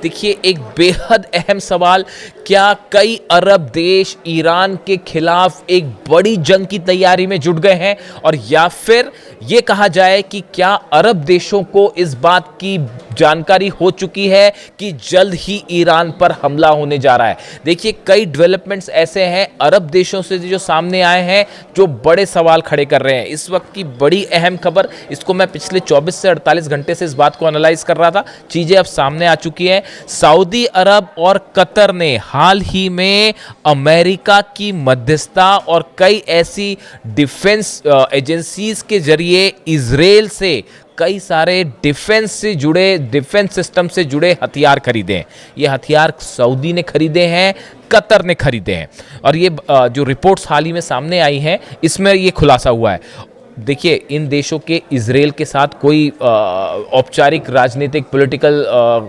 देखिए एक बेहद अहम सवाल, क्या कई अरब देश ईरान के खिलाफ एक बड़ी जंग की तैयारी में जुट गए हैं, और या फिर ये कहा जाए कि क्या अरब देशों को इस बात की जानकारी हो चुकी है कि जल्द ही ईरान पर हमला होने जा रहा है। देखिए कई डेवलपमेंट्स ऐसे हैं अरब देशों से जो सामने आए हैं जो बड़े सवाल खड़े कर रहे हैं। इस वक्त की बड़ी अहम खबर, इसको मैं पिछले 24 से 48 घंटे से इस बात को एनालाइज कर रहा था, चीजें अब सामने आ चुकी हैं। सऊदी अरब और कतर ने हाल ही में अमेरिका की मध्यस्थता और कई ऐसी डिफेंस एजेंसीज के जरिए इजराइल से कई सारे डिफेंस सिस्टम से जुड़े हथियार खरीदे हैं। ये हथियार सऊदी ने खरीदे हैं, कतर ने खरीदे हैं, और ये जो रिपोर्ट्स हाल ही में सामने आई हैं इसमें ये खुलासा हुआ है। देखिए इन देशों के इजराइल के साथ कोई औपचारिक राजनीतिक पॉलिटिकल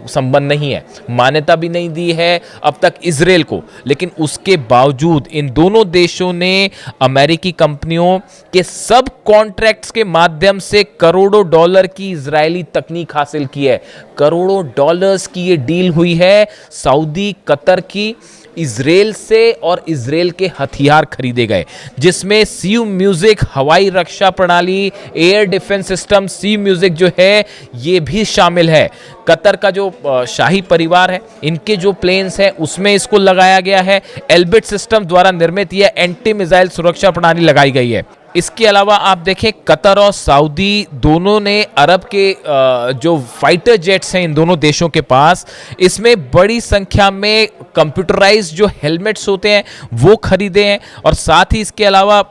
संबंध नहीं है, मान्यता भी नहीं दी है अब तक इजराइल को, लेकिन उसके बावजूद इन दोनों देशों ने अमेरिकी कंपनियों के सब कॉन्ट्रैक्ट्स के माध्यम से करोड़ों डॉलर की इजरायली तकनीक हासिल की है। करोड़ों डॉलर्स की ये डील हुई है सऊदी कतर की, इजराइल से, और इजराइल के हथियार खरीदे गए, जिसमें सी म्यूजिक हवाई रक्षा प्रणाली, एयर डिफेंस सिस्टम, सी म्यूजिक जो है ये भी शामिल है। कतर का जो शाही परिवार है, इनके जो प्लेन्स हैं उसमें इसको लगाया गया है। एल्बिट सिस्टम द्वारा निर्मित यह एंटी मिसाइल सुरक्षा प्रणाली लगाई गई है। इसके अलावा आप देखें कतर और सऊदी दोनों ने अरब के जो फाइटर जेट्स हैं इन दोनों देशों के पास, इसमें बड़ी संख्या में कंप्यूटराइज्ड जो हेलमेट्स होते हैं वो खरीदे हैं, और साथ ही इसके अलावा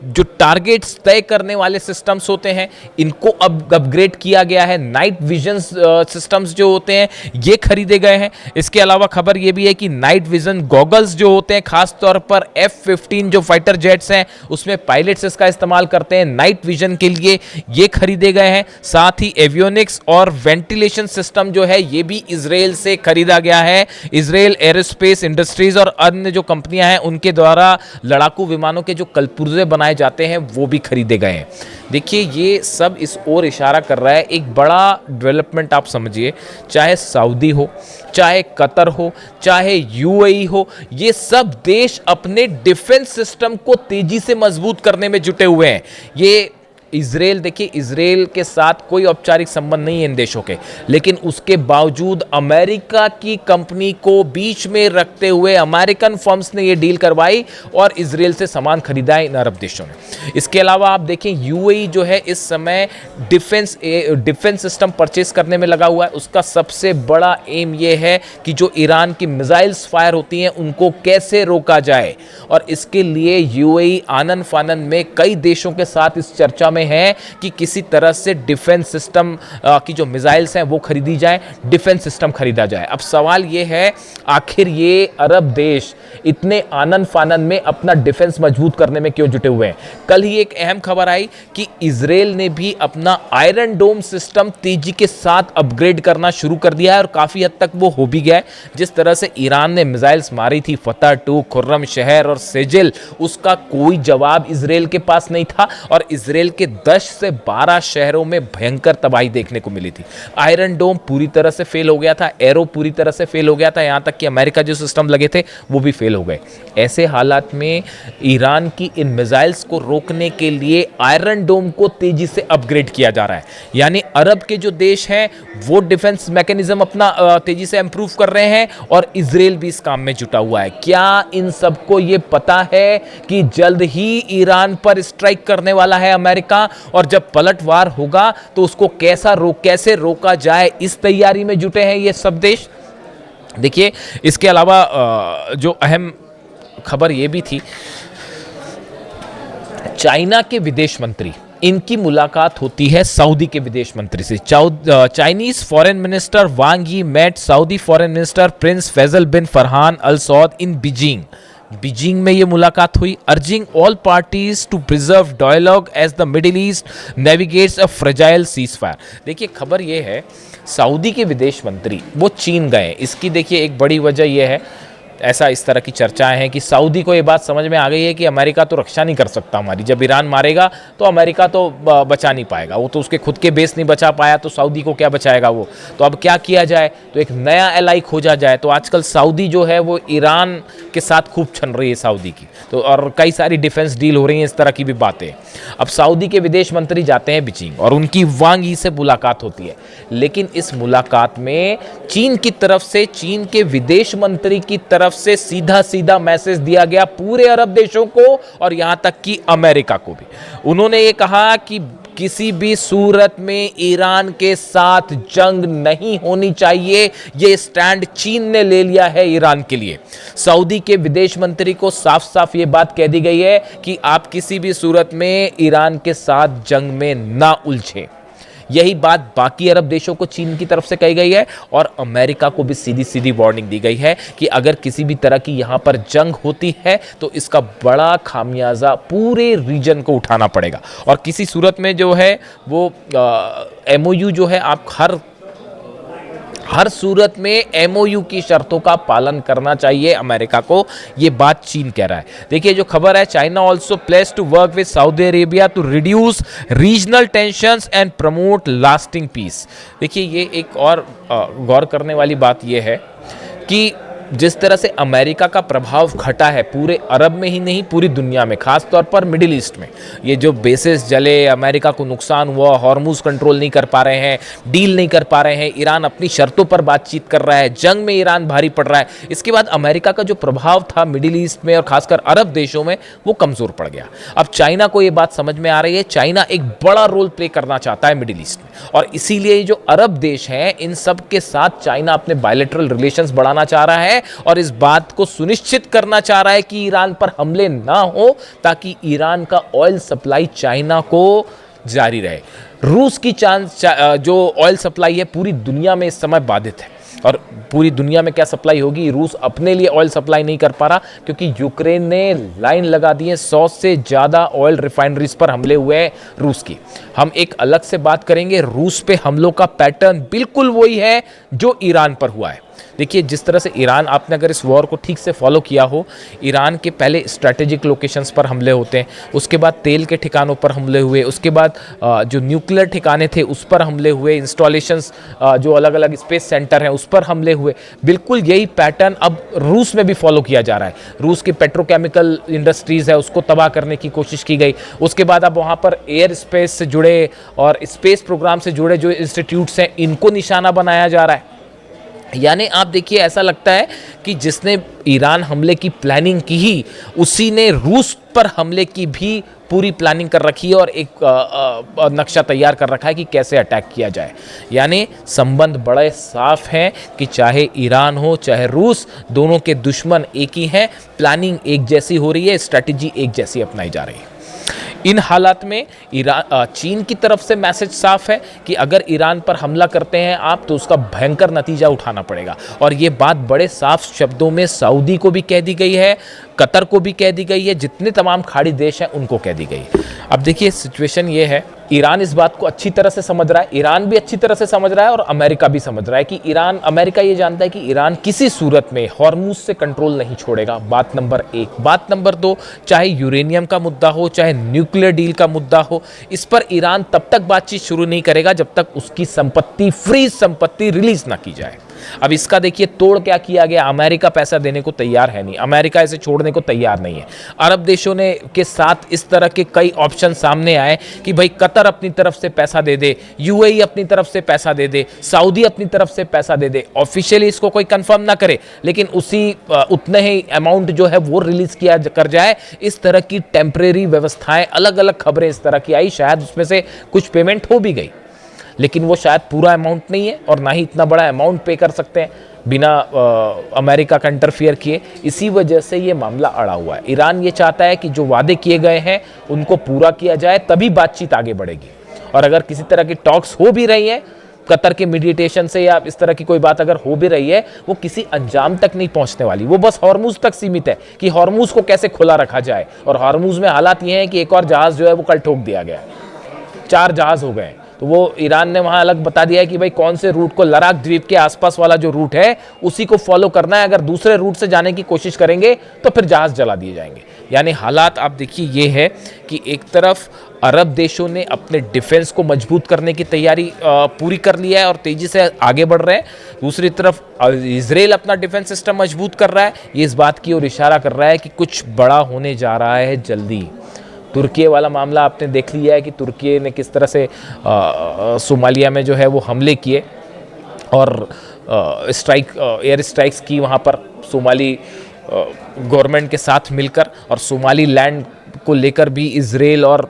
जो टारगेट्स तय करने वाले सिस्टम्स होते हैं इनको अब अपग्रेड किया गया है। नाइट विजन सिस्टम्स जो होते हैं ये खरीदे गए हैं। इसके अलावा खबर ये भी है कि नाइट विजन गॉगल्स जो होते हैं, खास तौर पर F-15 जो फाइटर जेट्स हैं उसमें पायलट्स इसका इस्तेमाल करते हैं नाइट विजन के लिए, ये खरीदे गए हैं। साथ ही एवियोनिक्स और वेंटिलेशन सिस्टम जो है ये भी इजराइल से खरीदा गया है। इजराइल एरोस्पेस इंडस्ट्रीज और अन्य जो कंपनियां हैं उनके द्वारा लड़ाकू विमानों के जो कलपुर्जे बनाए जाते हैं वो भी खरीदे गए हैं। देखिए ये सब इस ओर इशारा कर रहा है, एक बड़ा डेवलपमेंट आप समझिए, चाहे सऊदी हो, चाहे कतर हो, चाहे यूएई हो, ये सब देश अपने डिफेंस सिस्टम को तेजी से मजबूत करने में जुटे हुए हैं। ये इजराइल, देखिए इजराइल के साथ कोई औपचारिक संबंध नहीं है इन देशों के, लेकिन उसके बावजूद अमेरिका की कंपनी को बीच में रखते हुए अमेरिकन फर्म्स ने ये डील करवाई और इजराइल से सामान खरीदा है इन अरब देशों ने। इसके अलावा आप देखें यूएई जो है इस समय डिफेंस सिस्टम परचेस करने में लगा हुआ है। उसका सबसे बड़ा एम ये है कि जो ईरान की मिसाइल्स फायर होती हैं उनको कैसे रोका जाए, और इसके लिए यूएई आनन फानन में कई देशों के साथ इस चर्चा है कि किसी तरह से डिफेंस सिस्टम की जो मिसाइल्स हैं वो खरीदी जाए, डिफेंस सिस्टम खरीदा जाए। अब सवाल ये है आखिर ये अरब देश इतने आनन फानन में अपना डिफेंस मजबूत करने में क्यों जुटे हुए हैं। कल ही एक अहम खबर आई कि इजराइल ने भी अपना आयरन डोम सिस्टम तेजी के साथ अपग्रेड करना शुरू कर दिया है, और काफी हद तक वो हो भी गया है। जिस तरह से ईरान ने मिसाइल्स मारी थी फतह 2, खुर्रम शहर और सेजिल, उसका कोई जवाब इजराइल के पास नहीं था, और इजराइल के 10 से 12 शहरों में भयंकर तबाही देखने को मिली थी। आयरन डोम पूरी तरह से फेल हो गया था, एरो पूरी तरह से फेल हो गया था, यहां तक कि अमेरिका जो सिस्टम लगे थे वो भी फेल हो गए। ऐसे हालात में ईरान की इन मिसाइल्स को रोकने के लिए आयरन डोम को तेजी से अपग्रेड किया जा रहा है। यानी अरब के जो देश हैं वो डिफेंस मैकेनिज्म अपना तेजी से इंप्रूव कर रहे हैं, और इजराइल भी इस काम में जुटा हुआ है। क्या इन सबको ये पता है कि जल्द ही ईरान पर स्ट्राइक करने वाला है अमेरिका, और जब पलटवार होगा तो उसको कैसे रोका जाए, इस तैयारी में जुटे हैं ये सब देश। देखिए इसके अलावा जो अहम खबर ये भी थी, चाइना के विदेश मंत्री, इनकी मुलाकात होती है सऊदी के विदेश मंत्री से। Chinese foreign minister Wang Yi met Saudi foreign minister Prince Faisal bin Farhan al Saud in Beijing में ये मुलाकात हुई। Urging all parties to preserve dialogue as the Middle East navigates a fragile ceasefire. देखिए खबर ये है, Saudi के विदेश मंत्री वो चीन गए। इसकी देखिए एक बड़ी वजह यह है, ऐसा इस तरह की चर्चाएं हैं कि सऊदी को ये बात समझ में आ गई है कि अमेरिका तो रक्षा नहीं कर सकता हमारी, जब ईरान मारेगा तो अमेरिका तो बचा नहीं पाएगा, वो तो उसके खुद के बेस नहीं बचा पाया तो सऊदी को क्या बचाएगा वो। तो अब क्या किया जाए, तो एक नया एलाई खोजा जाए। तो आजकल सऊदी जो है वो ईरान के साथ खूब छन रही है सऊदी की, तो और कई सारी डिफेंस डील हो रही हैं, इस तरह की भी बातें। अब सऊदी के विदेश मंत्री जाते हैं बीजिंग और उनकी वांग यी से मुलाकात होती है, लेकिन इस मुलाकात में चीन की तरफ से, चीन के विदेश मंत्री की तरफ से सीधा सीधा मैसेज दिया गया पूरे अरब देशों को और यहां तक कि अमेरिका को भी। उन्होंने ये कहा कि किसी भी सूरत में ईरान के साथ जंग नहीं होनी चाहिए, ये स्टैंड चीन ने ले लिया है ईरान के लिए। सऊदी के विदेश मंत्री को साफ साफ ये बात कह दी गई है कि आप किसी भी सूरत में ईरान के साथ जंग में ना उलझें। यही बात बाकी अरब देशों को चीन की तरफ से कही गई है और अमेरिका को भी सीधी सीधी वार्निंग दी गई है कि अगर किसी भी तरह की यहां पर जंग होती है तो इसका बड़ा खामियाजा पूरे रीजन को उठाना पड़ेगा। और किसी सूरत में जो है वो MOU जो है, आप हर सूरत में MOU की शर्तों का पालन करना चाहिए अमेरिका को, ये बात चीन कह रहा है। देखिए जो खबर है, China also places to work with Saudi Arabia to reduce regional tensions and promote lasting peace. देखिए ये एक और गौर करने वाली बात ये है कि जिस तरह से अमेरिका का प्रभाव घटा है पूरे अरब में ही नहीं, पूरी दुनिया में, खास तौर पर मिडिल ईस्ट में, ये जो बेसिस जले, अमेरिका को नुकसान हुआ, हॉर्मुज कंट्रोल नहीं कर पा रहे हैं, डील नहीं कर पा रहे हैं, ईरान अपनी शर्तों पर बातचीत कर रहा है, जंग में ईरान भारी पड़ रहा है। इसके बाद अमेरिका का जो प्रभाव था मिडिल ईस्ट में और खासकर अरब देशों में, वो कमजोर पड़ गया। अब चाइना को ये बात समझ में आ रही है, चाइना एक बड़ा रोल प्ले करना चाहता है मिडिल ईस्ट में, और इसीलिए जो अरब देश हैं इन सब के साथ चाइना अपने बायलैटरल रिलेशंस बढ़ाना चाह रहा है और इस बात को सुनिश्चित करना चाह रहा है कि ईरान पर हमले ना हो, ताकि ईरान का ऑयल सप्लाई चाइना को जारी रहे। रूस की जो ऑयल सप्लाई है पूरी दुनिया में इस समय बाधित है, और पूरी दुनिया में क्या सप्लाई होगी, रूस अपने लिए ऑयल सप्लाई नहीं कर पा रहा क्योंकि यूक्रेन ने लाइन लगा दी है। 100 से ज़्यादा ऑयल रिफाइनरीज पर हमले हुए हैं रूस की। हम एक अलग से बात करेंगे, रूस पे हमलों का पैटर्न बिल्कुल वही है जो ईरान पर हुआ है। देखिए जिस तरह से ईरान, आपने अगर इस वॉर को ठीक से फॉलो किया हो, ईरान के पहले स्ट्रैटेजिक लोकेशंस पर हमले होते हैं, उसके बाद तेल के ठिकानों पर हमले हुए, उसके बाद जो न्यूक्लियर ठिकाने थे उस पर हमले हुए, इंस्टॉलेशंस जो अलग अलग स्पेस सेंटर हैं उस पर हमले हुए। बिल्कुल यही पैटर्न अब रूस में भी फॉलो किया जा रहा है। रूस की पेट्रोकेमिकल इंडस्ट्रीज़ है उसको तबाह करने की कोशिश की गई। उसके बाद अब वहाँ पर एयर स्पेस से जुड़े और स्पेस प्रोग्राम से जुड़े जो इंस्टीट्यूट्स हैं इनको निशाना बनाया जा रहा है। यानी आप देखिए ऐसा लगता है कि जिसने ईरान हमले की प्लानिंग की ही, उसी ने रूस पर हमले की भी पूरी प्लानिंग कर रखी है और एक नक्शा तैयार कर रखा है कि कैसे अटैक किया जाए। यानी संबंध बड़े साफ हैं कि चाहे ईरान हो चाहे रूस, दोनों के दुश्मन एक ही हैं, प्लानिंग एक जैसी हो रही है, स्ट्रैटेजी एक जैसी अपनाई जा रही है। इन हालात में चीन की तरफ से मैसेज साफ है कि अगर ईरान पर हमला करते हैं आप तो उसका भयंकर नतीजा उठाना पड़ेगा, और ये बात बड़े साफ शब्दों में सऊदी को भी कह दी गई है, कतर को भी कह दी गई है, जितने तमाम खाड़ी देश हैं उनको कह दी गई है। अब देखिए सिचुएशन ये है, ईरान इस बात को अच्छी तरह से समझ रहा है, ईरान भी अच्छी तरह से समझ रहा है और अमेरिका भी समझ रहा है कि अमेरिका ये जानता है कि ईरान किसी सूरत में हॉर्मुज से कंट्रोल नहीं छोड़ेगा। बात नंबर 1। बात नंबर 2, चाहे यूरेनियम का मुद्दा हो चाहे न्यूक्लियर डील का मुद्दा हो, इस पर ईरान तब तक बातचीत शुरू नहीं करेगा जब तक उसकी संपत्ति, फ्रीज संपत्ति रिलीज ना की जाए। अब इसका देखिए तोड़ क्या किया गया, अमेरिका पैसा देने को तैयार है नहीं, अमेरिका इसे छोड़ने को तैयार नहीं है। अरब देशों ने के साथ इस तरह के कई ऑप्शन सामने आए कि भाई कतर अपनी तरफ से पैसा दे दे, UAE अपनी तरफ से पैसा दे दे, सऊदी अपनी तरफ से पैसा दे दे। ऑफिशियली इसको कोई कंफर्म ना करे लेकिन उतने ही अमाउंट जो है वो रिलीज किया कर जाए। इस तरह की टेम्परेरी व्यवस्थाएं, अलग अलग खबरें इस तरह की आई, शायद उसमें से कुछ पेमेंट हो भी गई लेकिन वो शायद पूरा अमाउंट नहीं है और ना ही इतना बड़ा अमाउंट पे कर सकते हैं बिना अमेरिका का इंटरफियर किए। इसी वजह से ये मामला अड़ा हुआ है। ईरान ये चाहता है कि जो वादे किए गए हैं उनको पूरा किया जाए, तभी बातचीत आगे बढ़ेगी। और अगर किसी तरह की टॉक्स हो भी रही है कतर के मीडिएशन से या इस तरह की कोई बात अगर हो भी रही है, वो किसी अंजाम तक नहीं पहुंचने वाली, वो बस हॉर्मुज तक सीमित है कि हॉर्मुज को कैसे खुला रखा जाए। और हॉर्मुज में हालात ये हैं कि एक और जहाज जो है वो कल ठोक दिया गया, 4 जहाज हो गए। तो वो ईरान ने वहाँ अलग बता दिया है कि भाई कौन से रूट को, लद्दाख द्वीप के आसपास वाला जो रूट है उसी को फॉलो करना है, अगर दूसरे रूट से जाने की कोशिश करेंगे तो फिर जहाज़ जला दिए जाएंगे। यानी हालात आप देखिए ये है कि एक तरफ अरब देशों ने अपने डिफेंस को मजबूत करने की तैयारी पूरी कर लिया है और तेज़ी से आगे बढ़ रहे हैं, दूसरी तरफ इजराइल अपना डिफेंस सिस्टम मजबूत कर रहा है। ये इस बात की ओर इशारा कर रहा है कि कुछ बड़ा होने जा रहा है जल्दी। तुर्की वाला मामला आपने देख लिया है कि तुर्की ने किस तरह से सोमालिया में जो है वो हमले किए और एयर स्ट्राइक्स की वहाँ पर सोमाली गवर्नमेंट के साथ मिलकर, और सोमाली लैंड को लेकर भी इजराइल और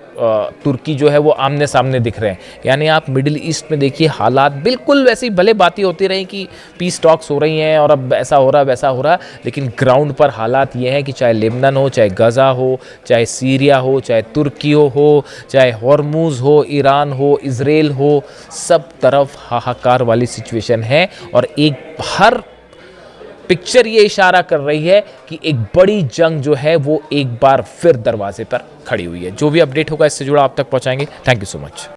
तुर्की जो है वो आमने सामने दिख रहे हैं। यानी आप मिडिल ईस्ट में देखिए हालात बिल्कुल वैसी, भले बातें होती रही कि पीस टॉक्स हो रही हैं और अब ऐसा हो रहा वैसा हो रहा, लेकिन ग्राउंड पर हालात ये हैं कि चाहे लेबनान हो, चाहे गज़ा हो, चाहे सीरिया हो, चाहे तुर्की हो, चाहे हॉर्मुज़ हो, ईरान हो, इजराइल हो, सब तरफ हाहाकार वाली सिचुएशन है। और एक हर पिक्चर ये इशारा कर रही है कि एक बड़ी जंग जो है वो एक बार फिर दरवाजे पर खड़ी हुई है। जो भी अपडेट होगा इससे जुड़ा आप तक पहुंचाएंगे। Thank you so much.